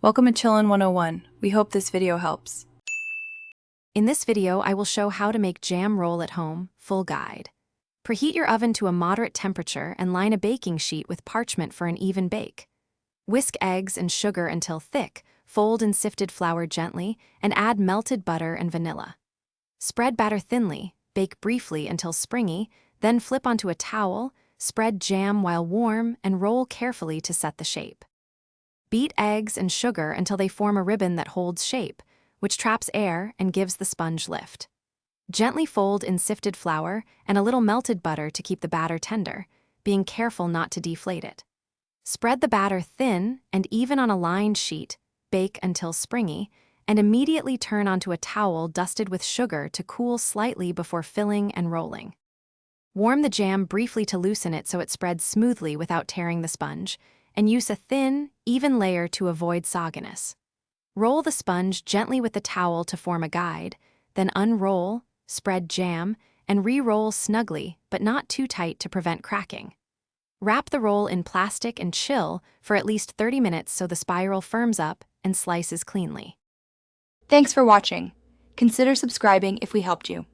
Welcome to Chillin' 101. We hope this video helps. In this video, I will show how to make jam roll at home, full guide. Preheat your oven to a moderate temperature and line a baking sheet with parchment for an even bake. Whisk eggs and sugar until thick, fold in sifted flour gently, and add melted butter and vanilla. Spread batter thinly, bake briefly until springy, then flip onto a towel, spread jam while warm, and roll carefully to set the shape. Beat eggs and sugar until they form a ribbon that holds shape, which traps air and gives the sponge lift. Gently fold in sifted flour and a little melted butter to keep the batter tender, being careful not to deflate it. Spread the batter thin and even on a lined sheet, bake until springy, and immediately turn onto a towel dusted with sugar to cool slightly before filling and rolling. Warm the jam briefly to loosen it so it spreads smoothly without tearing the sponge, and use a thin, even layer to avoid sogginess. Roll the sponge gently with the towel to form a guide, then unroll, spread jam, and re-roll snugly, but not too tight to prevent cracking. Wrap the roll in plastic and chill for at least 30 minutes so the spiral firms up and slices cleanly. Thanks for watching. Consider subscribing if we helped you.